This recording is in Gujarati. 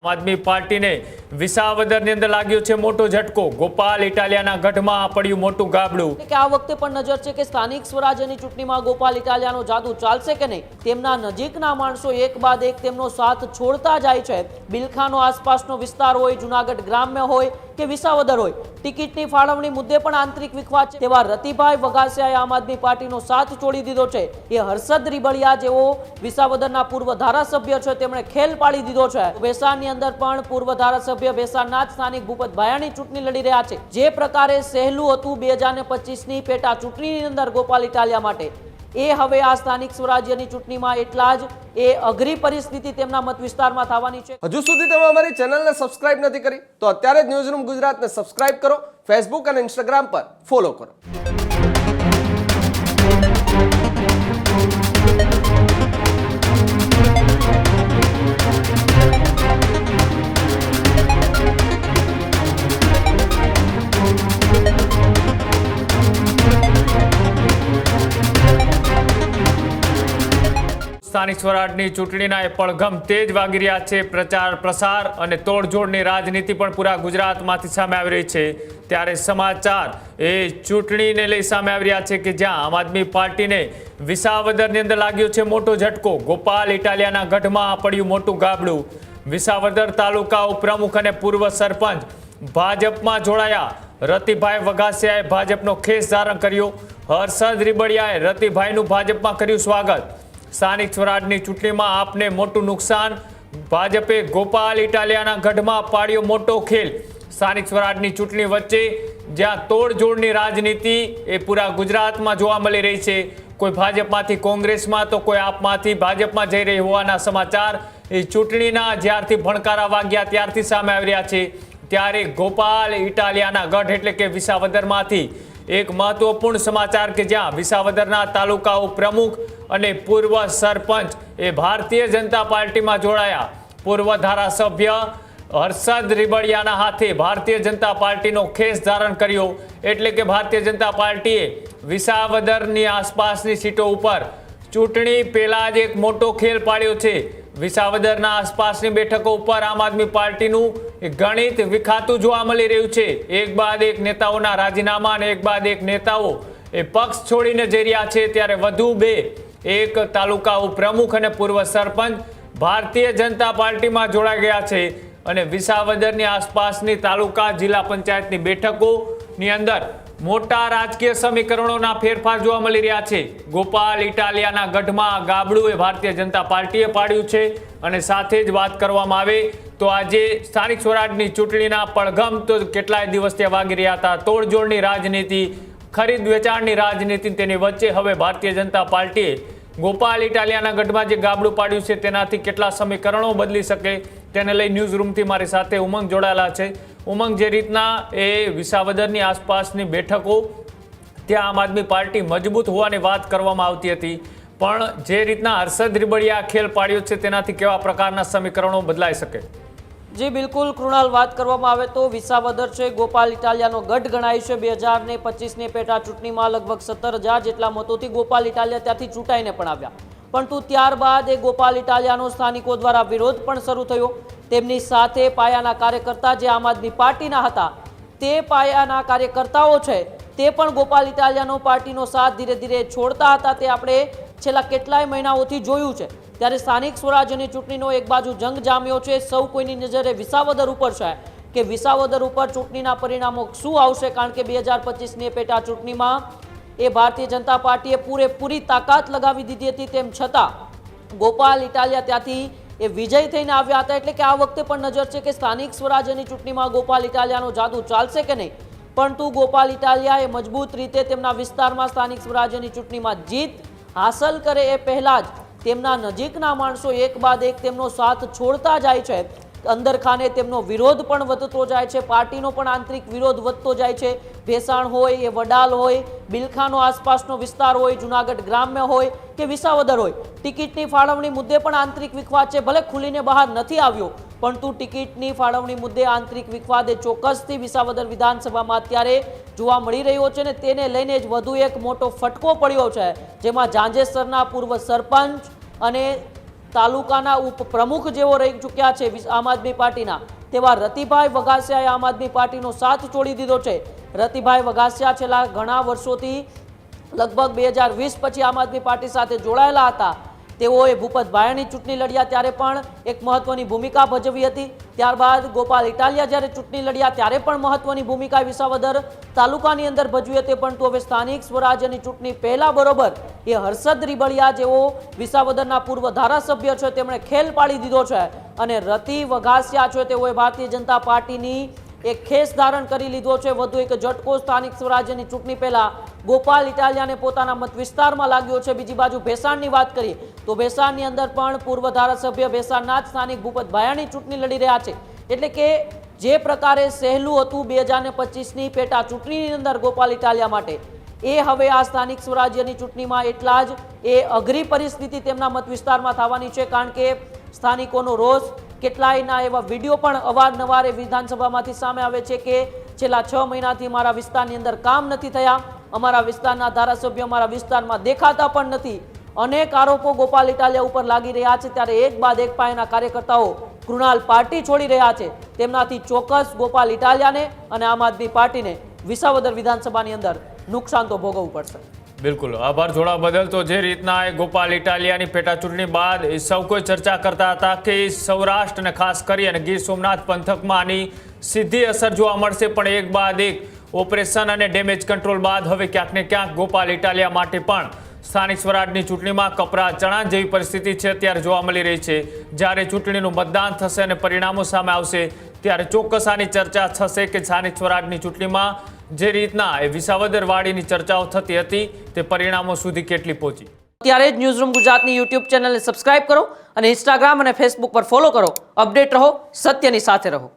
આમ આદમી પાર્ટીને વિસાવદરની અંદર લાગ્યો છે મોટો ઝટકો। ગોપાલ ઇટાલિયાના ગઢમાં પડ્યું મોટું ગાબડું। કે આ વખતે પણ નજર છે કે સ્થાનિક સ્વરાજ્યની ચૂંટણીમાં ગોપાલ ઇટાલિયાનો જાદુ ચાલશે કે નહીં। તેમના નજીકના માણસો એક બાદ એક તેમનો સાથ છોડતા જાય છે। બિલખાનો આસપાસનો વિસ્તાર હોય, જૂનાગઢ ગ્રામ્ય હોય કે વિસાવદર હોય, ટિકિટની ફાળવણી મુદ્દે પણ આંતરિક વિખવાદ છે। તેવા રતિભાઈ વઘાસિયાએ આમ આદમી પાર્ટીનો સાથ છોડી દીધો છે। એ હર્ષદ રીબડિયા જેવો વિસાવદરના પૂર્વ ધારાસભ્ય છે, તેમણે ખેલ પાડી દીધો છે। વેસાણની અંદર પણ પૂર્વ ધારાસભ્ય વેસાણના જ સ્થાનિક ભૂપત ભાયાણી ચૂંટણી લડી રહ્યા છે। જે પ્રકારે સહેલું હતું 2025ની પેટા ચૂંટણીની અંદર ગોપાલ ઇટાલિયા માટે, એ હવે આ સ્થાનિક સ્વરાજ્યની ચૂંટણીમાં એટલા જ એ અઘરી પરિસ્થિતિ તેમના મત વિસ્તારમાં થવાની છે। હજુ સુધી તમે અમારી ચેનલને સબસ્ક્રાઇબ નથી કરી તો અત્યારે જ ન્યૂઝરૂમ ગુજરાતને સબસ્ક્રાઇબ કરો, ફેસબુક અને ઇન્સ્ટાગ્રામ પર ફોલો કરો। સ્થાનિક સ્વરાજની ચૂંટણીના એ પડઘમ તેજ વાગી રહ્યા છે। પ્રચાર પ્રસાર અને તોડજોડની રાજનીતિ પણ પૂરા ગુજરાતમાંથી સામે આવી રહી છે। ત્યારે સમાચાર એ ચૂંટણીને લઈ સામે આવી રહ્યા છે કે જ્યાં આમ આદમી પાર્ટીને વિસાવદરની અંદર લાગ્યો છે મોટો ઝટકો। ગોપાલ ઇટાલિયાના ગઢમાં પડ્યું મોટું ગાબડું। વિસાવદર તાલુકા ઉપપ્રમુખ અને પૂર્વ સરપંચ ભાજપમાં જોડાયા। રતિભાઈ વઘાસિયાએ ભાજપનો ખેસ ધારણ કર્યો। હર્ષદ રીબડિયાએ રતિભાઈનું ભાજપમાં કર્યું સ્વાગત। સ્થાનિક સ્વરાજની ચૂંટણીમાં આપને મોટું નુકસાન, ભાજપે ગોપાલ ઇટાલિયાના ગઢમાં પાડ્યો મોટો ખેલ। સ્થાનિક સ્વરાજની ચૂંટણી વચ્ચે જ્યાં તોડજોડની રાજનીતિ એ પૂરા ગુજરાતમાં જોવા મળી રહી છે। કોઈ ભાજપમાંથી કોંગ્રેસમાં તો કોઈ આપમાંથી ભાજપમાં જઈ રહી હોવાના સમાચાર એ ચૂંટણીના જ્યારથી ભણકારા વાગ્યા ત્યારથી સામે આવી રહ્યા છે। ત્યારે ગોપાલ ઇટાલિયાના ગઢ એટલે કે વિસાવદરમાંથી એક મહત્વપૂર્ણ સમાચાર કે જ્યાં વિસાવદરના તાલુકા ઉપપ્રમુખ અને પૂર્વ સરપંચ એ ભારતીય જનતા પાર્ટીમાં જોડાયા। પૂર્વ ધારાસભ્ય હર્ષદ રીબડિયાના હાથે ભારતીય જનતા પાર્ટીનો ખેસ ધારણ કર્યો। એટલે કે ભારતીય જનતા પાર્ટીએ વિસાવદરની આસપાસની સીટો ઉપર ચૂંટણી પહેલા જ એક મોટો ખેલ પાડ્યો છે। વિસાવદરના આસપાસની બેઠકો ઉપર આમ આદમી પાર્ટીનું ગણિત વિખાતું જોવા મળી રહ્યું છે। એક બાદ એક નેતાઓના રાજીનામા અને એક બાદ એક નેતાઓ એ પક્ષ છોડીને જઈ રહ્યા છે। ત્યારે વધુ બે એક તાલુકા ઉપપ્રમુખ અને પૂર્વ સરપંચ ભારતીય જનતા પાર્ટીમાં જોડાઈ ગયા છે અને વિસાવદરની આસપાસની તાલુકા જિલ્લા પંચાયતની બેઠકોની અંદર મોટા રાજકીય સમીકરણોના ફેરફાર જોવા મળી રહ્યા છે। ગોપાલ ઇટાલિયાના ગઢમાં ગાબડું એ ભારતીય જનતા પાર્ટીએ પાડ્યું છે અને સાથે જ વાત કરવામાં આવે તો આજે સ્થાનિક સ્વરાજની ચૂંટણીના પડઘમ તો કેટલાય દિવસથી વાગી રહ્યા હતા। તોડજોડની રાજનીતિ, ખરીદ વેચાણની રાજનીતિ, તેની વચ્ચે હવે ભારતીય જનતા પાર્ટીએ ગોપાલ ઇટાલિયાના ગઢમાં જે ગાબડું પાડ્યું છે તેનાથી કેટલા સમીકરણો બદલી શકે તેને લઈ ન્યૂઝ રૂમથી મારી સાથે ઉમંગ જોડાયેલા છે। ઉમંગ, જે રીતના એ વિસાવદરની આસપાસની બેઠકો ત્યાં આમ આદમી પાર્ટી મજબૂત હોવાની વાત કરવામાં આવતી હતી, પણ જે રીતના હર્ષદ રીબડિયા ખેલ પાડ્યો છે તેનાથી કેવા પ્રકારના સમીકરણો બદલાઈ શકે? જી બિલકુલ કૃણાલ, વાત કરવામાં આવે તો વિસાવદર છે ગોપાલ ઇટાલિયાનો ગઢ ગણાય છે। 2025ની પેટા ચૂંટણીમાં લગભગ 17,000 જેટલા મતોથી ગોપાલ ઇટાલિયા ત્યાંથી ચૂંટાઈને પણ આવ્યા, પરંતુ ત્યારબાદ એ ગોપાલ ઇટાલિયાનો સ્થાનિકો દ્વારા વિરોધ પણ શરૂ થયો। તેમની સાથે પાયાના કાર્યકર્તા જે આમ આદમી પાર્ટીના હતા, તે પાયાના કાર્યકર્તાઓ છે તે પણ ગોપાલ ઇટાલિયાનો પાર્ટીનો સાથ ધીરે ધીરે છોડતા હતા। તે આપણે છેલ્લા કેટલાય મહિનાઓથી જોયું છે। ત્યારે સ્થાનિક સ્વરાજ્યની ચૂંટણીનો એક બાજુ જંગ જામ્યો છે। સૌ કોઈની નજરે વિસાવદર ઉપર છે કે વિસાવદર ઉપર ચૂંટણીના પરિણામો શું આવશે, કારણ કે 2025ની પેટા ચૂંટણીમાં એ ભારતીય જનતા પાર્ટીએ પૂરેપૂરી તાકાત લગાવી દીધી હતી, તેમ છતાં ગોપાલ ઇટાલિયા ત્યાંથી એ વિજય થઈને આવ્યા હતા। એટલે કે આ વખતે પણ નજર છે કે સ્થાનિક સ્વરાજ્યની ચૂંટણીમાં ગોપાલ ઇટાલિયાનો જાદુ ચાલશે કે નહીં, પરંતુ ગોપાલ ઇટાલિયા એ મજબૂત રીતે તેમના વિસ્તારમાં સ્થાનિક સ્વરાજ્યની ચૂંટણીમાં જીત હાંસલ કરે એ પહેલા જ તેમના નજીકના માણસો એક બાદ એક તેમનો સાથ છોડતા જાય છે। અંદર ખાને તેમનો વિરોધ પણ વધતો જાય છે, પાર્ટીનો પણ આંતરિક વિરોધ વધતો જાય છે। ભેસાણ હોય, એ વડાલ હોય, બિલખાનો આસપાસનો વિસ્તાર હોય, જૂનાગઢ ગ્રામ્ય હોય કે વિસાવદર હોય, ટિકિટની ફાળવણી મુદ્દે પણ આંતરિક વિખવાદ છે। ભલે ખુલીને બહાર નથી આવ્યો, પરંતુ ટિકિટની ફાળવણી મુદ્દે આંતરિક વિખવાદ એ ચોક્કસથી વિસાવદર વિધાનસભામાં અત્યારે જોવા મળી રહ્યો છે ને તેને લઈને જ વધુ એક મોટો ફટકો પડ્યો છે, જેમાં જાંજેસરના પૂર્વ સરપંચ અને તાલુકાના ઉપપ્રમુખ જેવો રહી ચૂક્યા છે આમ આદમી પાર્ટીના તેવા રતિભાઈ વઘાસિયાએ આમ આદમી પાર્ટીનો સાથ છોડી દીધો છે. રતિભાઈ વઘાસિયા છેલ્લા ઘણા વર્ષોથી લગભગ 2020 પછી આમ આદમી પાર્ટી સાથે જોડાયેલા હતા. તેઓએ ભૂપતભાઈની ચૂંટણી લડ્યા ત્યારે પણ એક મહત્વની ભૂમિકા ભજવી હતી. ત્યારબાદ ગોપાલ ઇટાલિયા જ્યારે ચૂંટણી લડ્યા ત્યારે પણ મહત્વની ભૂમિકા વિસાવદર તાલુકાની અંદર ભજવી હતી. પરંતુ હવે સ્થાનિક સ્વરાજ્યની ચૂંટણી પહેલા બરોબર એ હર્ષદ રીબડિયા જેઓ વિસાવદરના પૂર્વ ધારાસભ્ય છે તેમણે ખેલ પાડી દીધો છે અને રતિ વઘાસિયા છે તેઓએ ભારતીય જનતા પાર્ટીની એક ખેસ ધારણ કરી લીધો છે. વધુ એક ઝટકો સ્થાનિક સ્વરાજ્યની ચૂંટણી પહેલા ગોપાલ ઇટાલિયાને પોતાના મત વિસ્તારમાં લાગ્યો છે. બીજી બાજુ ભેસાણની વાત કરીએ તો ભેસાણની અંદર પણ પૂર્વ ધારાસભ્ય ભેસાણના જ સ્થાનિક ભૂપતભાઈની ચૂંટણી લડી રહ્યા છે. એટલે કે જે પ્રકારે સહેલું હતું 2025ની પેટા ચૂંટણીની અંદર ગોપાલ ઇટાલિયા માટે, એ હવે આ સ્થાનિક સ્વરાજ્યની ચૂંટણીમાં એટલા જ એ અઘરી પરિસ્થિતિ તેમના મત વિસ્તારમાં થવાની છે. કારણ કે સ્થાનિકોનો રોષ, કેટલાયના એવા વિડીયો પણ અવારનવાર વિધાનસભામાંથી સામે આવે છે કે છેલ્લા 6 મહિનાથી અમારા વિસ્તારની અંદર કામ નથી થયા, અમારા વિસ્તારના ધારાસભ્યો અમારા વિસ્તારમાં દેખાતા પણ નથી. અનેક આરોપો ગોપાલ ઇટાલિયા ઉપર લાગી રહ્યા છે. ત્યારે એક બાદ એક પાયાના કાર્યકર્તાઓ કૃણાલ પાર્ટી છોડી રહ્યા છે. તેમનાથી ચોક્કસ ગોપાલ ઇટાલિયાને અને આમ આદમી પાર્ટીને વિસાવદર વિધાનસભાની અંદર નુકસાન તો ભોગવવું પડશે. બિલકુલ, આભાર જોડાવા બદલ. તો જે રીતના એ ગોપાલ ઇટાલિયાની પેટા ચૂંટણી બાદ એ સૌ કોઈ ચર્ચા કરતા હતા કે સૌરાષ્ટ્ર અને ખાસ કરી અને ગીર સોમનાથ પંથકમાં આની સીધી અસર જોવા મળશે. પણ એક બાદ એક ઓપરેશન અને ડેમેજ કંટ્રોલ બાદ હવે ક્યાંક ને ક્યાંક ગોપાલ ઇટાલિયા માટે પણ સ્થાનિક સ્વરાજની ચૂંટણીમાં કપરા ચણા જેવી પરિસ્થિતિ છે અત્યારે જોવા મળી રહી છે. જ્યારે ચૂંટણીનું મતદાન થશે અને પરિણામો સામે આવશે ત્યારે ચોક્કસ આની ચર્ચા થશે કે સ્થાનિક સ્વરાજની ચૂંટણીમાં જે રીતના એ વિસાવદર વાડીની ચર્ચાઓ થતી હતી તે પરિણામો સુધી કેટલી પહોંચી. ત્યારે જ ન્યૂઝરૂમ ગુજરાતની યુટ્યુબ ચેનલને સબસ્ક્રાઇબ કરો અને ઇન્સ્ટાગ્રામ અને ફેસબુક પર ફોલો કરો. અપડેટ રહો, સત્યની સાથે રહો.